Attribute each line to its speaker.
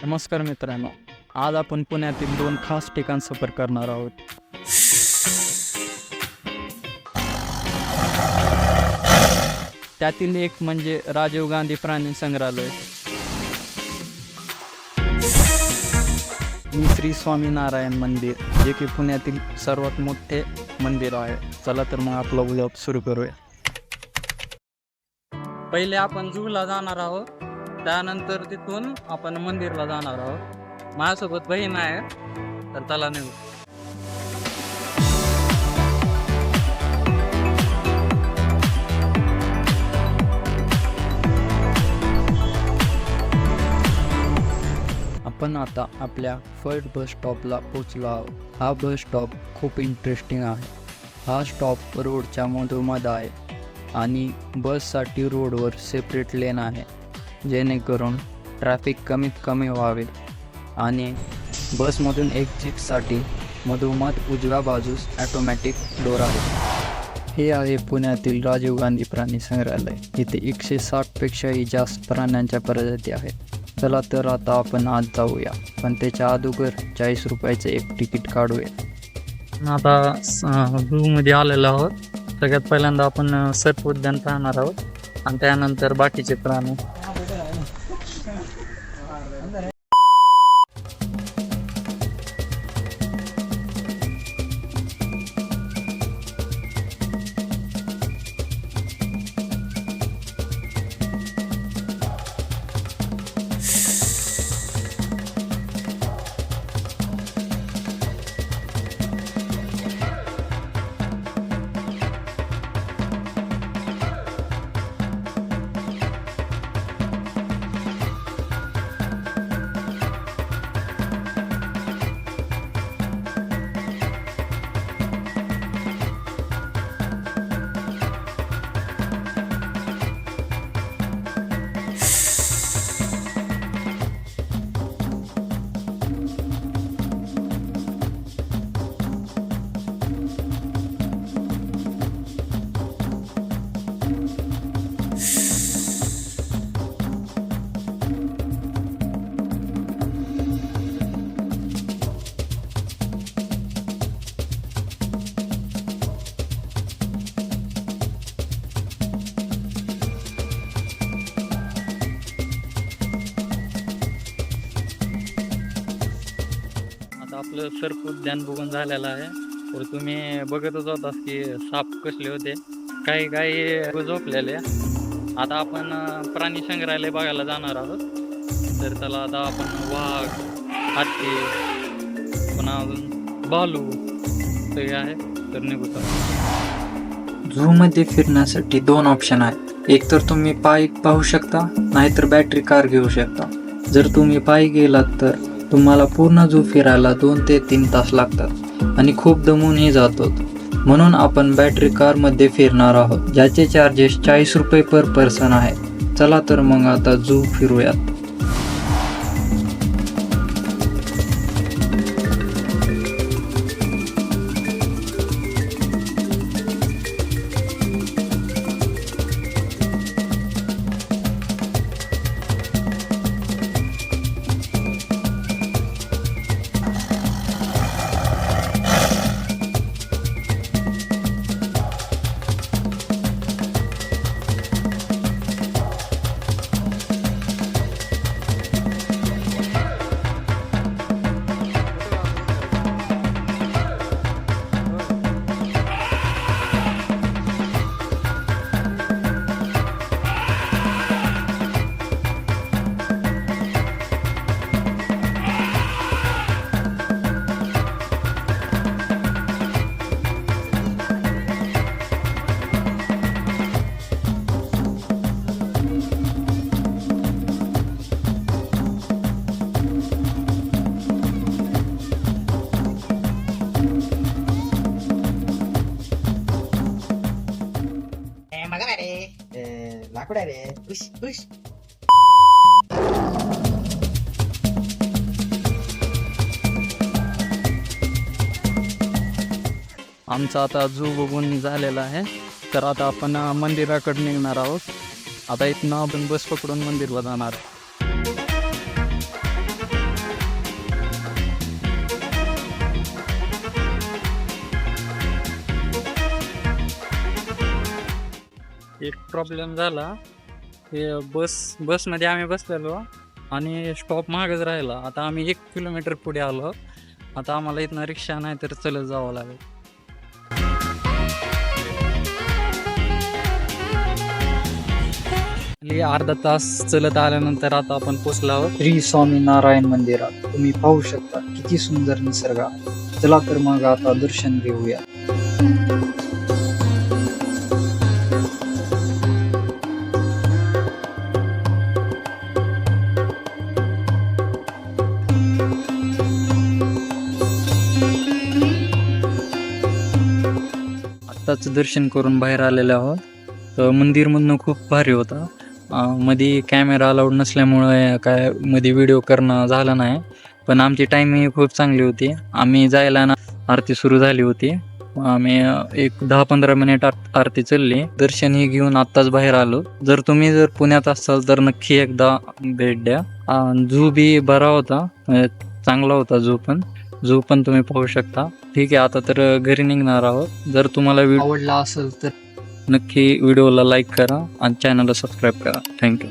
Speaker 1: नमस्कार मित्रांनो, आज आपण पुण्यातील 2 खास ठिकाण सफर करणार आहोत. त्यातील एक म्हणजे राजीव गांधी प्राणी संग्रहालय. आणि श्री स्वामीनारायण मंदिर, जे की पुण्यातील सर्वात मोठे मंदिर आहे. चला तर मग आपला व्लॉग सुरू करूया. पहिले आपण झूला जाणार आहोत, त्यानंतर तिथून आपण मंदिरला जाणार आहोत. माझ्यासोबत बहीण आहे, तर त्याला नेऊ. आपण आता आपल्या फर्स्ट बस स्टॉपला पोचलो आहोत. हा बस स्टॉप खूप इंटरेस्टिंग आहे. हा स्टॉप रोडच्या मधोमध आहे आणि बससाठी रोडवर सेपरेट लेन आहे, जेणेकरून ट्रॅफिक कमीत कमी व्हावे. आणि बसमधून एक्झिटसाठी मधोमध उजव्या बाजूस ऑटोमॅटिक डोर आहे. हे आहे पुण्यातील राजीव गांधी प्राणी संग्रहालय. इथे 160पेक्षाही जास्त प्राण्यांच्या प्रजाती आहेत. चला तर आता आपण आज जाऊया, पण त्याच्या अगोदर 40 रुपयाचं एक तिकीट काढूया. आता झूमध्ये आलेलो आहोत. सगळ्यात पहिल्यांदा आपण सर्प उद्यान पाहणार आहोत आणि त्यानंतर बाकीचे प्राणी. आपलं सर्प उद्यान बघून झालेलं आहे. तर तुम्ही बघतच होता की साप कसले होते, काही काही झोपलेले. आता आपण प्राणी संग्रहालय बघायला जाणार आहोत. तर त्याला आता आपण वाघ, हत्ती, पुन्हा अजून भालू सगळे आहे. तर निघतो.
Speaker 2: झूमध्ये फिरण्यासाठी 2 ऑप्शन आहेत. एक तर तुम्ही पायी पाहू शकता, नाहीतर बॅटरी कार घेऊ शकता. जर तुम्ही पायी गेलात तर तुम्हाला पूर्ण झू फिरायला 2 ते 3 तास लागतात आणि खूप दमूनही जातो. म्हणून आपण बॅटरी कारमध्ये फिरणार आहोत, ज्याचे चार्जेस 40 रुपये पर पर्सन आहेत. चला तर मग आता झू फिरूयात.
Speaker 3: लाकूड आहे रे. उश उश.
Speaker 1: आमचा आता झू बघून झालेला आहे. तर आता आपण मंदिराकडे निघणार आहोत. आता इथनं आपण बस पकडून मंदिरला जाणार.
Speaker 3: एक प्रॉब्लेम झाला की बसमध्ये आम्ही बसलेलो आणि स्टॉप मागच राहिला. आता आम्ही 1 किलोमीटर पुढे आलो. आता आम्हाला इथनं रिक्षा नाही तर चलत जावं लागेल. अर्धा तास चलत आल्यानंतर आता आपण पोचलो आहोत
Speaker 2: श्री स्वामीनारायण मंदिरात. तुम्ही पाहू शकता किती सुंदर निसर्ग आहे. चला तर मग आता दर्शन घेऊया.
Speaker 3: आत्ताच दर्शन करून बाहेर आलेलो आहोत. तर मंदिरमधनं खूप भारी होता. मध्ये कॅमेरा अलाउड नसल्यामुळे काय मध्ये व्हिडिओ करणं झालं नाही. पण आमची टायमिंग खूप चांगली होती. आम्ही जायला ना आरती सुरू झाली होती. आम्ही एक 10-15 मिनिट आरती चालली. दर्शन हे घेऊन आत्ताच बाहेर आलो. जर तुम्ही पुण्यात असाल तर नक्की एकदा भेट द्या. झू बी बरा होता, चांगला होता झू पण तुम्ही पाहू शकता. ठीक आहे, आता तर घरी निघणार आहोत. जर तुम्हाला
Speaker 2: आवडला असेल तर
Speaker 3: नक्की व्हिडिओला लाईक करा आणि चॅनलला सबस्क्राईब करा. थँक्यू.